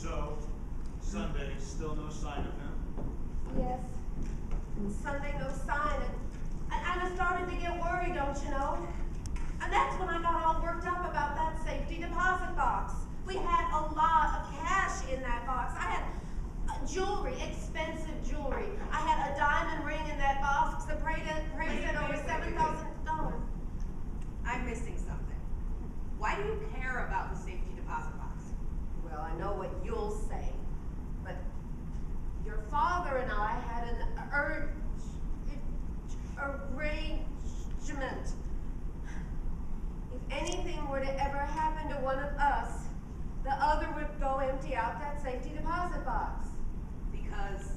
So, Sunday, still no sign of him? Yes. Sunday, no sign. And I started to get worried, don't you know? And that's when I got all worked up about that safety deposit box. We had a lot of cash in that box. I had jewelry, expensive jewelry. I had a diamond ring in that box that priced at over $7,000. I'm missing something. Why do you care about the safety deposit box? Well, I know what you'll say, but your father and I had an arrangement. If anything were to ever happen to one of us, the other would go empty out that safety deposit box. Because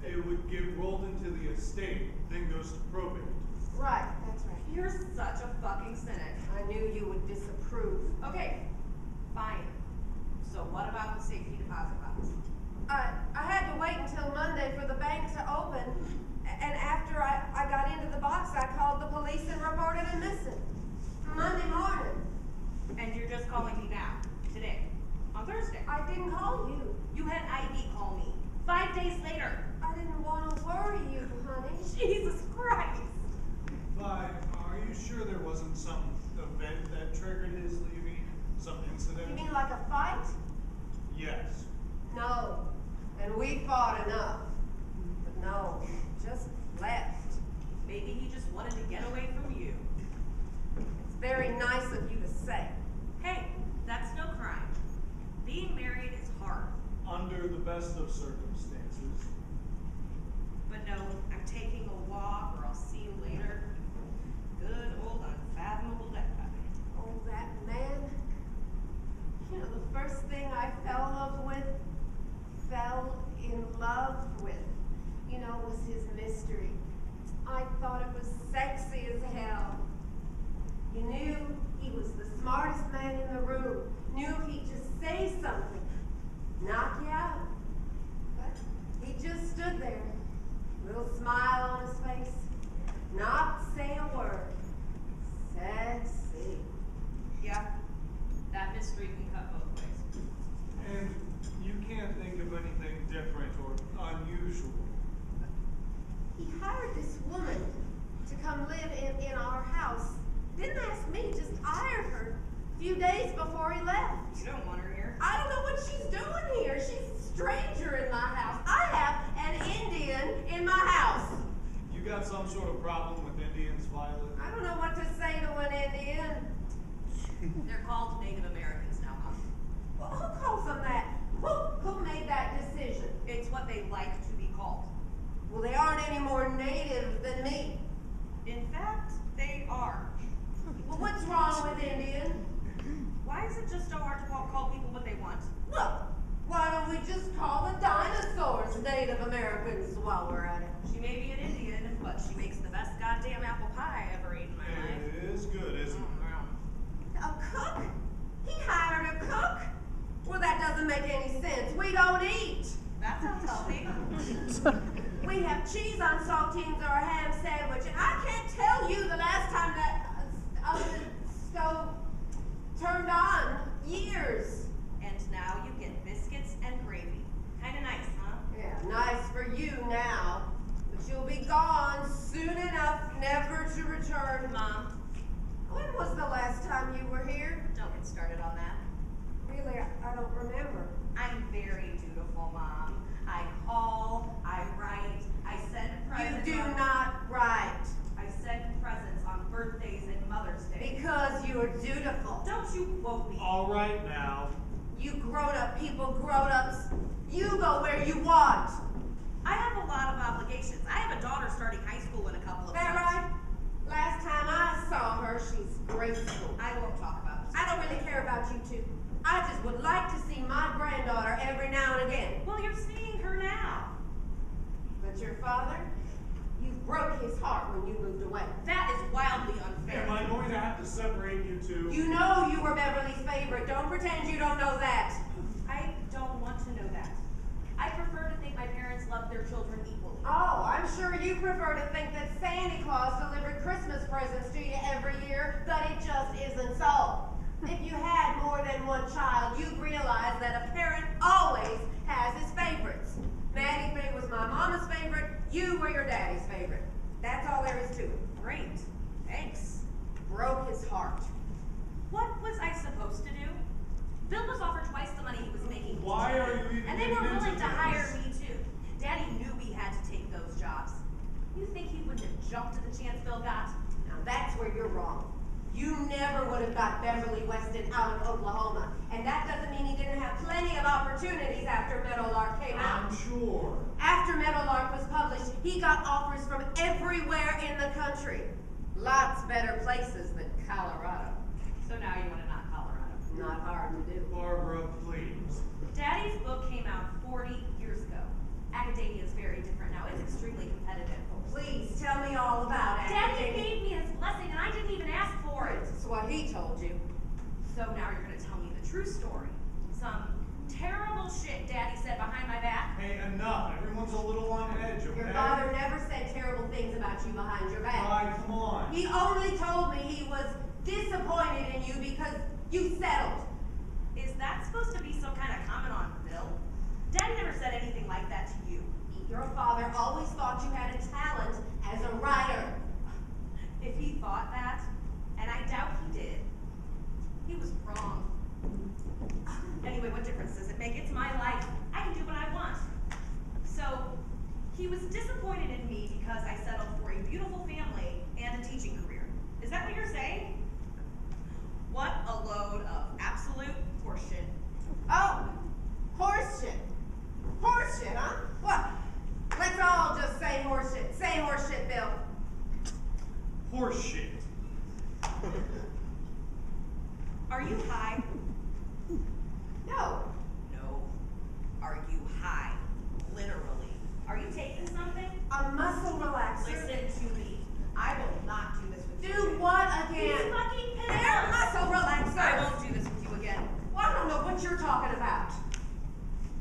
It would get rolled into the estate, then goes to probate. Right, that's right. you're such a fucking cynic. I knew you would disapprove. Okay, fine. So what about the safety deposit box? I had to wait until Monday for the bank to open, and after I got into the box, I called the police and reported it missing. Monday morning. And you're just calling me now, today, on Thursday. I didn't call you. You had Ivy call me 5 days later. I didn't want to worry you, honey. Jesus Christ. Vi, are you sure there wasn't some event that triggered his leaving? Some incident? You mean like a fight? Yes. No. And we fought enough. But no, he just left. Maybe he just wanted to get away from you. It's very nice of you to say. Hey, that's no crime. Being married is hard. Under the best of circumstances. But no, I'm taking a walk or I'll see you later. Good old unfathomable death guy. Oh, that man. You know, the first thing I fell in love with, you know, was his mystery. I thought it was sexy as hell. You knew he was the smartest man in the room. Knew if he'd just say something, knock you out. But he just stood there, little smile on his face, not say a word. Sexy. Yeah, that mystery can cut both ways. And you can't think of anything different or unusual. He hired this woman to come live in our house. Didn't ask me, just hired her a few days before he left. You don't want her here. I don't know what she's doing here. She's a stranger in my house. I have an Indian in my house. You got some sort of problem with Indians, Violet? I don't know what to say to an Indian. They're called Native Americans now, Mom. Well, who calls them that? Who made that decision? It's what they like to be called. Well, they aren't any more native than me. In fact, they are. Well, what's wrong with Indian? Why is it just so hard to call people what they want? Well, why don't we just call the dinosaurs Native Americans while we're at it? She may be an Indian, but she makes the best goddamn apple pie I ever ate in my life. It is good, isn't it? A cook? He hired a cook? Well, that doesn't make any sense. We don't eat. That sounds healthy. We have cheese on saltines or a ham sandwich, and I can't tell you the last time that oven stove turned on. Years. And now you get biscuits and gravy. Kinda nice, huh? Yeah, nice for you now. But you'll be gone soon enough, never to return. Mom, When was the last time you were here? don't get started on that. Really, I don't remember. I'm very dutiful, Mom. I call, I write, I send presents. You do not write. I send presents on birthdays and Mother's Day. Because you are dutiful. Don't you quote me. All right now. You grown-up people, grown-ups, you go where you want. I have a lot of obligations. I have a daughter starting high school in a couple of That months. right? Last time I saw her, she's grade school. I won't talk about it. I don't really care about you two. I just would like to see my granddaughter every now and again. Well, you're seeing her now. But your father, you broke his heart when you moved away. That is wildly unfair. Am I going to have to separate you two? You know you were Beverly's favorite. Don't pretend you don't know that. I don't want to know that. I prefer to think my parents loved their children equally. Oh, I'm sure you prefer to think that Santa Claus delivered Christmas presents to you every year, but it just isn't so. If you had more than one child, you'd realize that a parent always money he was making. Why are you even And they were getting willing into to hire this? me too. Daddy knew we had to take those jobs. You think he wouldn't have jumped at the chance Bill got? Now that's where you're wrong. You never would have got Beverly Weston out of Oklahoma. And that doesn't mean he didn't have plenty of opportunities after Meadowlark came out. I'm sure. After Meadowlark was published, he got offers from everywhere in the country. Lots better places than Colorado. So now you want to knock Colorado. Not hard to do. Barbara, please. Daddy's book came out 40 years ago. Academia is very different now. It's extremely competitive. Please tell me all about it. Daddy gave me his blessing and I didn't even ask for it. It's what he told you. So now you're going to tell me the true story. Some terrible shit Daddy said behind my back. Hey, enough. Everyone's a little on edge, okay? Your father never said terrible things about you behind your back. Guy, come on. He only told me he was disappointed in you because you settled. Is that supposed to be some kind of comment on Bill? Daddy never said anything like that to you. Your father always thought you had a talent as a writer. If he thought that, and I doubt he did, he was wrong. Anyway, what difference does it make? It's my life. I can do what I want. So, he was disappointed in me because I settled for a beautiful family and a teaching career. Is that what you're saying? What a load of absolute horseshit. Oh, horseshit. Horseshit, huh? What? Let's all just say horseshit. Say horseshit, Bill. Horse shit. Are you high? No. No. Are you high? Literally. Are you taking something? A muscle relaxer. Listen to me. I will not do this with you. Do what These again? fucking pills. They're muscle relaxers. I won't do this with you again. Well, I don't know what you're talking about.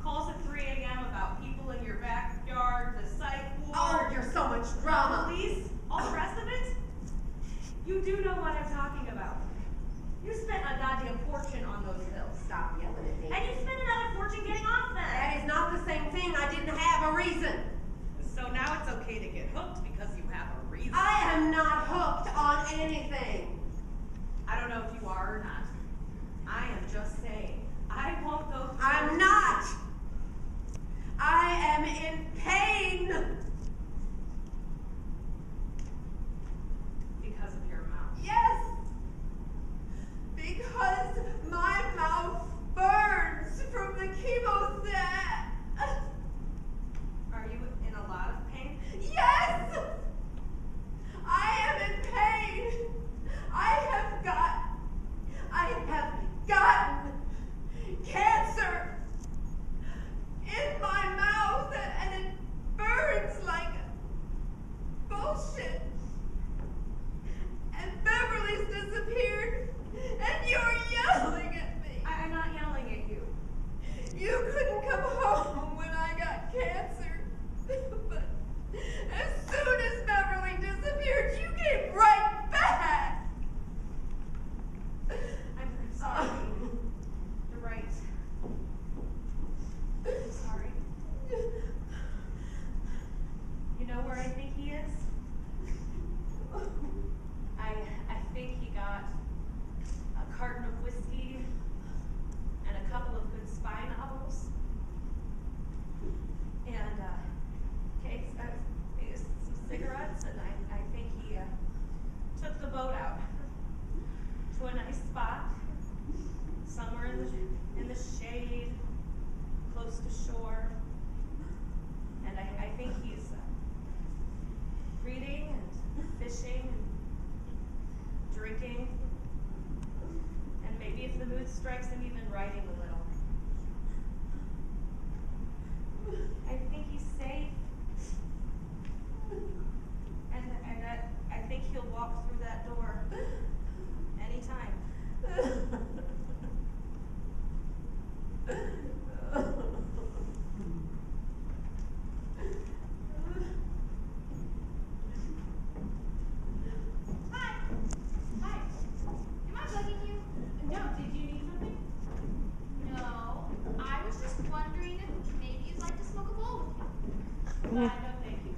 Calls at 3 a.m. about people in your backyard, the psych ward. Oh, you're so much drama. Police, all the rest of it? You do know what I'm talking about. You spent a goddamn fortune on those pills. Stop yelling at me. And you spent another fortune getting off them. That is not the same thing. I didn't have a reason. So now it's okay to get hooked because you have a reason. I am not hooked on anything. I don't know if you are or not. I am just saying, I won't go through I'm not. I am in pain. because of your mouth. Yes. Because my mouth burns from the chemotherapy. Are you in a lot of pain? Yes. I am in pain. I have gotten cancer in my mouth and it burns like bullshit. And Beverly's disappeared and you're yelling at me. I'm not yelling at you. You couldn't come home when I got cancer. But as soon as Beverly disappeared, you came right back. I'm sorry. You're right. I'm sorry. You know where I think he is? I think he got a carton of whiskey and a couple of good spy novels and cakes, some cigarettes, and I think he took the boat out to a nice spot somewhere in the shade, close to shore, and I think he's reading and fishing and drinking, and maybe if the mood strikes him, even writing a little. I think he's safe, and I think he'll walk through that door anytime. Hi. Hi. Am I bugging you? No, did you need something? No. I was just wondering if maybe you'd like to smoke a bowl with me. No, thank you.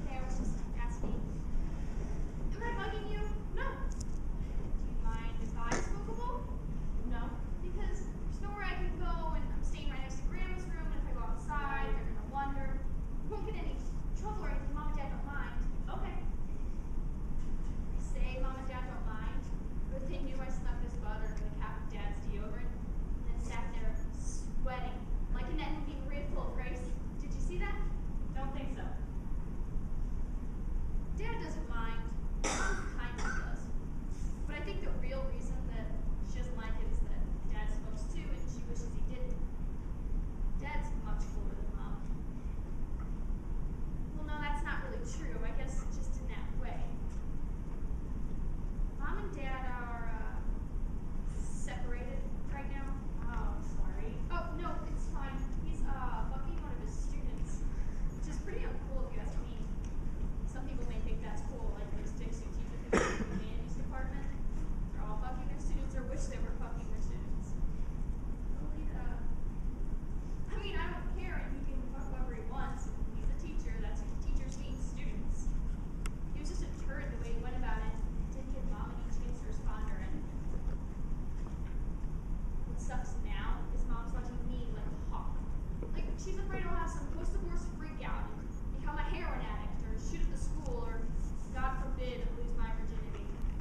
Okay, I was just asking. Am I bugging you? No. Do you mind if I smoke a bowl? No. Because there's nowhere I can go and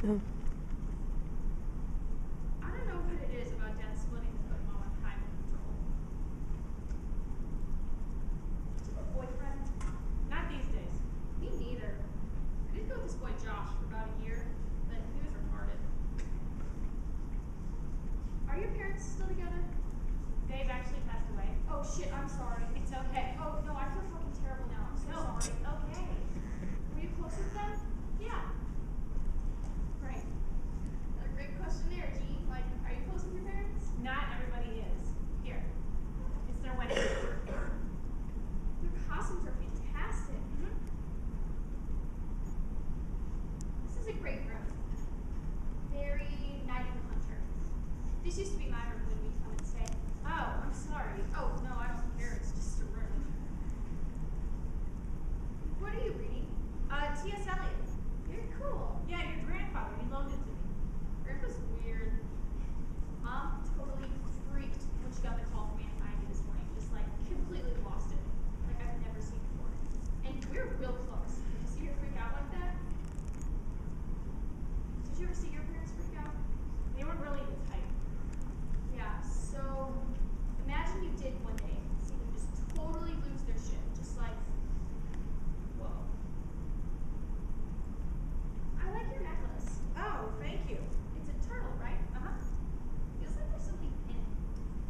I don't know what it is about Dad splitting his own mom on highway patrol. Do you have a boyfriend? Not these days. Me neither. I did go with this boy Josh for about a year, but he was retarded. Are your parents still together? They've actually passed away. Oh shit, I'm sorry. It's okay. Oh no, I feel fucking terrible now. I'm so sorry. It's okay. Were you close with them? Yeah. Right. Another great question there, G. Like, are you close with your parents? Not everybody is. Here. It's their wedding. Their costumes are fantastic. This is a great room. Very Night of the Hunter. This used to be my room when we come and stay. Oh, I'm sorry. Oh, no, I don't care. It's just a room. What are you reading? T.S. Eliot. Very cool. Yeah, your grandfather. He loaned it to me. Grandpa's weird. Mom totally freaked when she got the call from Aunt Ivy this morning. Just like completely lost it. Like I've never seen before. And we're real close. Did you see her freak out like that? Did you ever see your parents freak out? They were really the type. Yeah, so imagine you did one day see them just totally lose their shit. Just like, whoa. I like your necklace. Oh, thank you. It's a turtle, right? Uh-huh. Feels like there's something in it.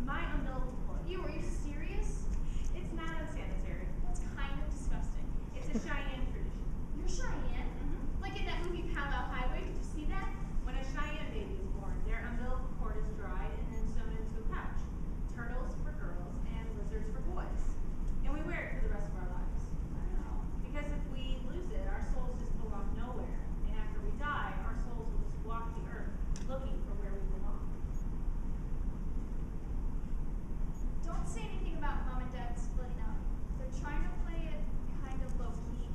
My umbilical cord. Are you serious? It's not unsanitary. That's kind of disgusting. It's a Cheyenne tradition. You're Cheyenne? Mhm. Like in that movie Pound Out Highway, did you see that? When a Cheyenne baby is born, their umbilical cord is dried and then sewn into a pouch. Turtles for girls and lizards for boys. And we wear it for the rest of our lives. Wow. Because if we lose it, our souls just belong nowhere. And after we die, our souls will just walk the earth looking for where we belong. Don't say anything about Mom and Dad splitting up. They're trying to play it kind of low key.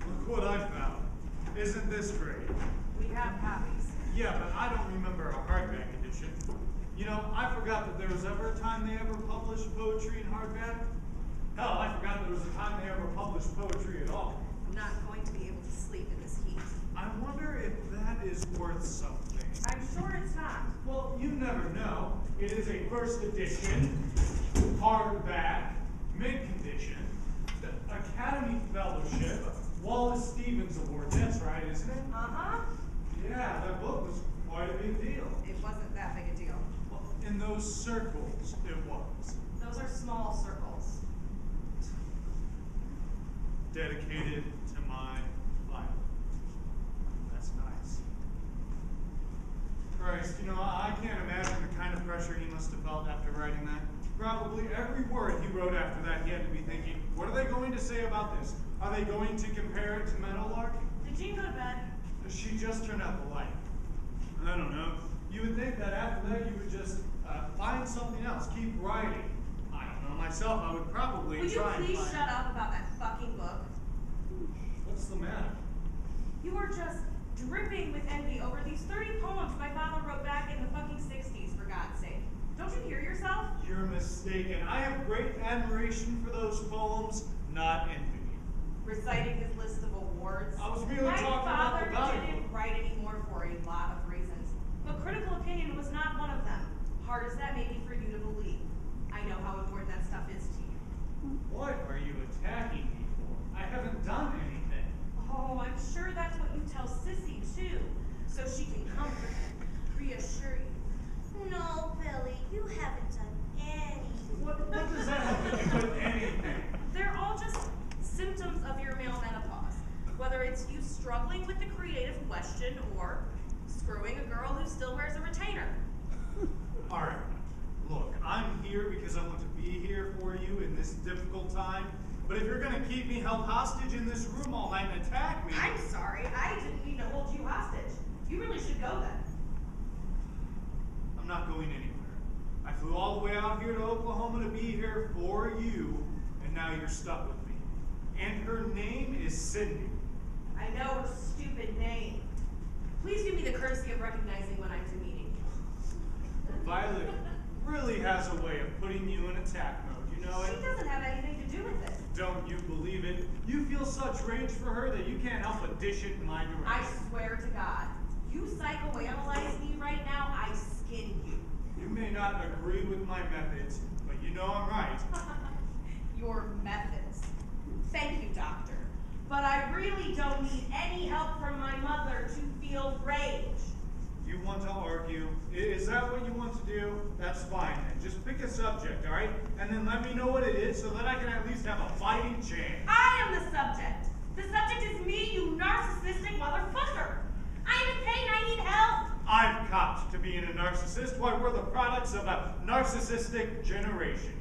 Look what I found. Isn't this great? We have copies. Yeah, but I don't remember a hardback edition. You know, I forgot that there was ever a time they ever published poetry in hardback. Hell, I forgot there was a time they ever published poetry at all. I'm not going to be able to sleep in this heat. I wonder if that is worth something. I'm sure it's not. Well, you never know. It is a first edition, hardback, mid-condition, the Academy Fellowship, Wallace Stevens Award. That's right, isn't it? Uh-huh. Yeah, that book was quite a big deal. It wasn't that big a deal. Well, in those circles, it was. Those are small circles. Dedicated to my life. That's nice. Christ, you know, I can't imagine the kind of pressure he must have felt after writing that. Probably every word he wrote after that, he had to be thinking, what are they going to say about this? Are they going to compare it to Meadowlark? Did Jean go to bed? She just turned out the light. I don't know. You would think that after that you would just find something else, keep writing. I don't know. Myself, I would probably Will you try and please find... shut up about that fucking book? What's the matter? You are just dripping with envy over these 30 poems my father wrote back in the fucking 60s, for God's sake. Don't you hear yourself? You're mistaken. I have great admiration for those poems, not envy. Reciting his list of awards. I was really my talking about the father valuable. didn't write anymore for a lot of reasons, but critical opinion was not one of them. Hard as that may be for you to believe. I know how important that stuff is to you. What are you attacking me for? I haven't done anything. Oh, I'm sure that's what you tell Sissy too, so she can comfort you, reassure you. No, Billy, you haven't done anything. What does that have to do with anything? They're all just symptoms of your male menopause. Whether it's you struggling with the creative question or screwing a girl who still wears a retainer. All right. Look, I'm here because I want to be here for you in this difficult time. But if you're going to keep me held hostage in this room all night and attack me... I'm sorry, I didn't mean to hold you hostage. You really should go then. I'm not going anywhere. I flew all the way out here to Oklahoma to be here for you, and now you're stuck with me. And her name is Cindy. I know her stupid name. Please do me the courtesy of recognizing when I'm demeaning. Violet really has a way of putting you in attack mode, you know She it? doesn't have anything to do with it. Don't you believe it? You feel such rage for her that you can't help but dish it in my direction. I swear to God, you psychoanalyze me right now, I skin you. You may not agree with my methods, but you know I'm right. Your methods. Thank you, doctor. But I really don't need any help from my mother to feel rage. You want to argue? Is that what you want to do? That's fine then. Just pick a subject, all right? And then let me know what it is so that I can at least have a fighting chance. I am the subject. The subject is me, you narcissistic motherfucker. I'm in pain, I need help. I've copped to being a narcissist. Why, we're the products of a narcissistic generation.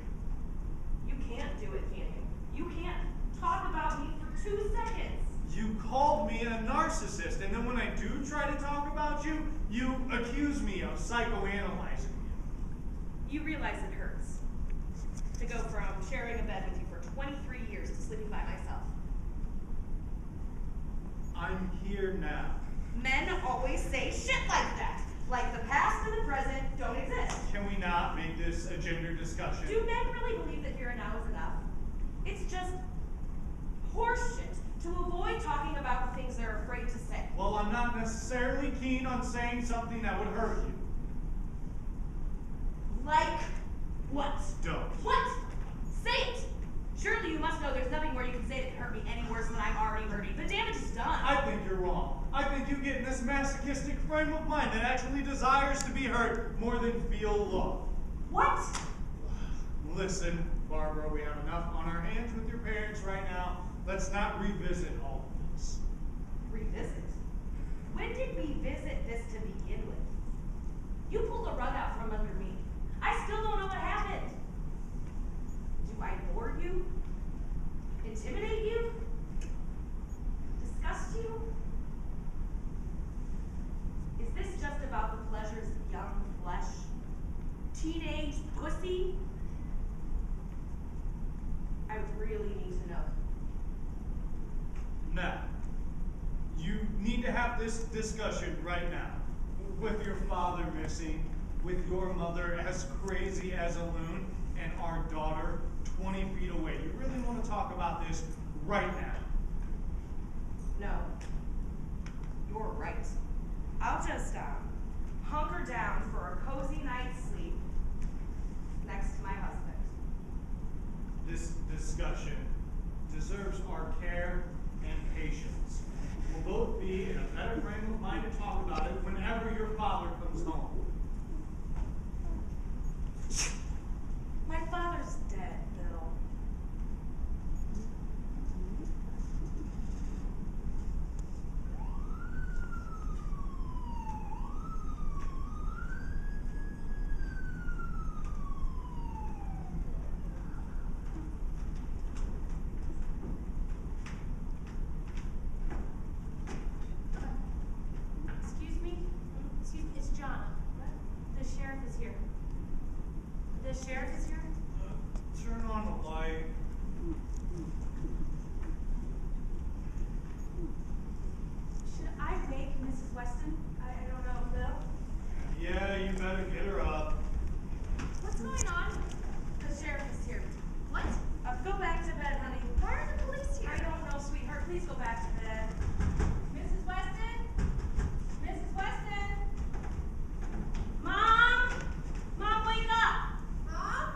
You can't do it, can you? You can't talk about me for 2 seconds. You called me a narcissist, and then when I do try to talk about you, you accuse me of psychoanalyzing you. You realize it hurts to go from sharing a bed with you for 23 years to sleeping by myself. I'm here now. Men always say shit like that. Like the past and the present don't exist. Can we not make this a gender discussion? Do men really believe that here and now is enough? It's just horseshit to avoid talking about the things they're afraid to say. Well, I'm not necessarily keen on saying something that would hurt you. Like what? Don't. What? Say it! Surely you must know there's nothing more you can say that can hurt me any worse than I'm already hurting. The damage is done. I think you're wrong. I think you get in this masochistic frame of mind that actually desires to be hurt more than feel love. What? Listen, Barbara, we have enough on our hands with your parents right now. Let's not revisit all of this. Revisit? When did we visit this to begin with? You pulled the rug out from under me. I still don't know what happened. Do I bore you? Intimidate you? Disgust you? Is this just about the pleasures of young flesh? Teenage pussy? I really need to know. Now, you need to have this discussion right now. With your father missing, with your mother as crazy as a loon, and our daughter 20 feet away. You really want to talk about this right now? No. You're right. I'll just, hunker down for a cozy night's sleep next to my husband. This discussion deserves our care and patience. We'll both be in a better frame of mind to talk about it whenever your father comes home. My father's dead, Bill. Excuse me? It's John. The sheriff is here. The sheriff is here? Turn on the light. Should I wake Mrs. Weston? I don't know, Bill. Yeah, you better get her up. What's going on? The sheriff is here. What? Go back to bed, honey. Why are the police here? I don't know, sweetheart. Please go back to bed. Mrs. Weston? Mrs. Weston? Mom! Mom, wake up! Mom?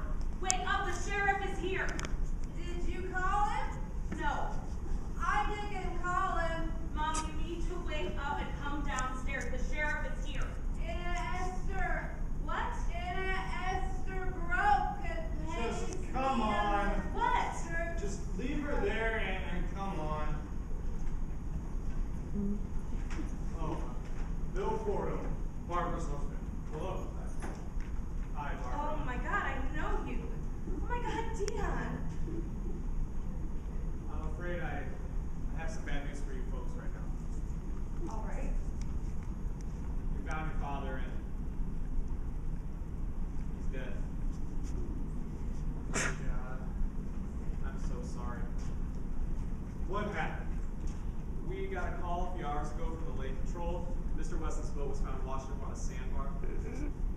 Sandbar.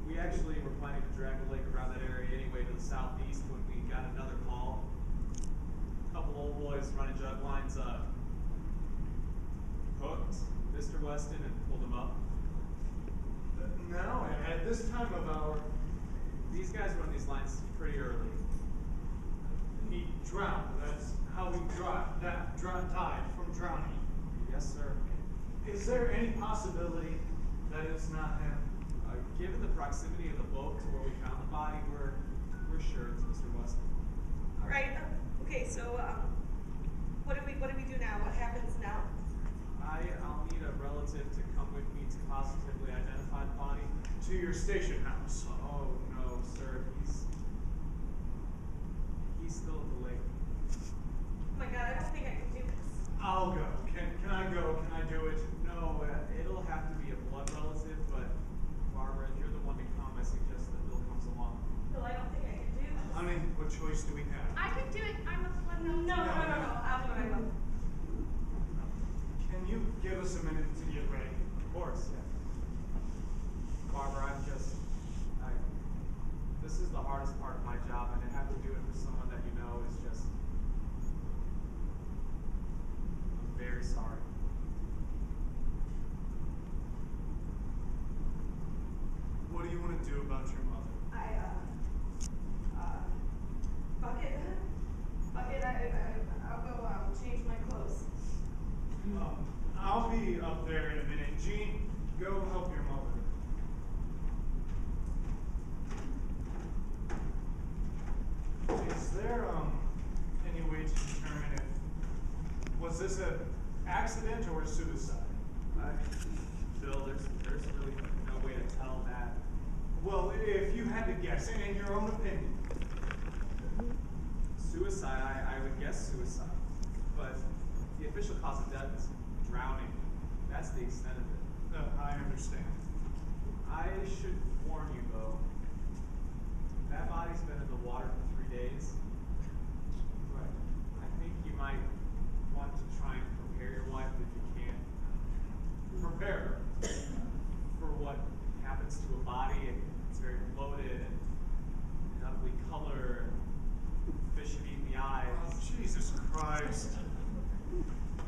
We actually were planning to drag the lake around that area anyway to the southeast when we got another call. A couple old boys running jug lines hooked Mr. Weston and pulled him up. Now, at this time of hour, These guys run these lines pretty early. he drowned. That's how he died from drowning. Yes, sir. Is there any possibility that it's not him? Given the proximity of the boat to where we found the body, we're sure it's Mr. Weston. All right. Okay. So, what do we do now? What happens now? I'll need a relative to come with me to positively identify the body. To your station house. Oh no, sir. He's still at the lake. Oh my God! I don't think I can do this. I'll go. Can I go? Can I do it? No, it'll have to be a blood relative, but Barbara, if you're the one to come, I suggest that Bill comes along. Bill, I don't think I can do this. Honey, what choice do we have? I can do it. I'm a blood relative. No. I'll do it. I will. Can you give us a minute to get ready? Of course, yeah. Barbara, this is the hardest part of my job, and to have to do it for someone that you know is just, I'm very sorry. What do you want to do about your mother? I'll go change my clothes. I'll be up there in a minute. Jean, go help your mother. Is there any way to determine if was this an accident or suicide? Bill, there's really no way to tell that. Well, if you had to guess, in your own opinion. Suicide, I would guess suicide. But the official cause of death is drowning. That's the extent of it. I understand. I should warn you, though. That body's been in the water for 3 days. Right. I think you might want to try and prepare your wife if you can. Prepare her. For what happens to a body. It's very bloated and an ugly color. Fish have eaten the eyes. Oh, Jesus Christ.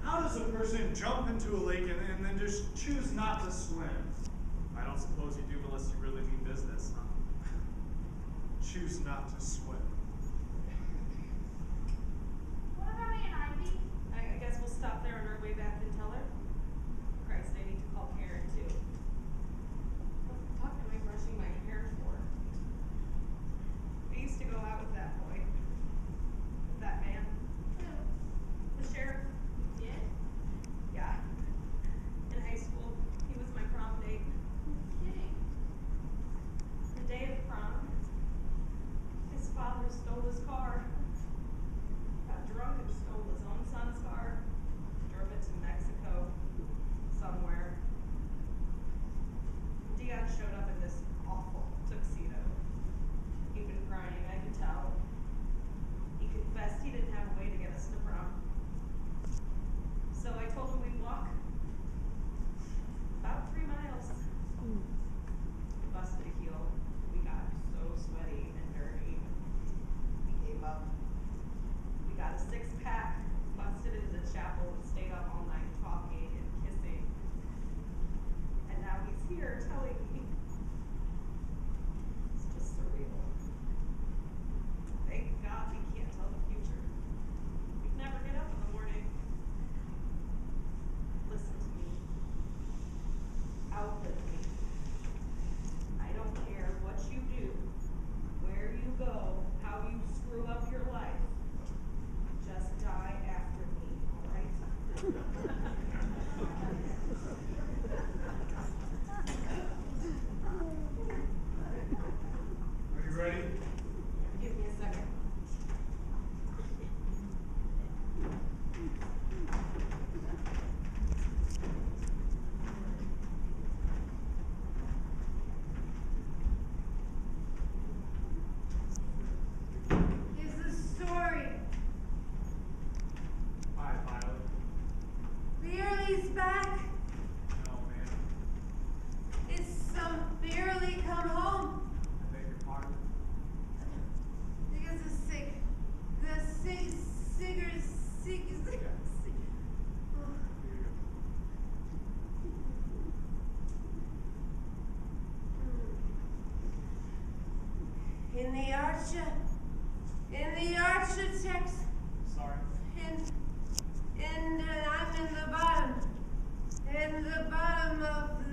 How does a person jump into a lake and then just choose not to swim? I don't suppose you do unless you really mean business, huh? Choose not to swim. What about Aunt Ivy? I guess we'll stop there on our way back and tell her. Christ, I need to call Karen too. What the fuck am I brushing my hair for? I used to go out with that boy. With that man. Who? The sheriff. You did? Yeah. In high school. He was my prom date. Kidding. The day of prom, his father arch, architects, Sorry. I'm in the bottom of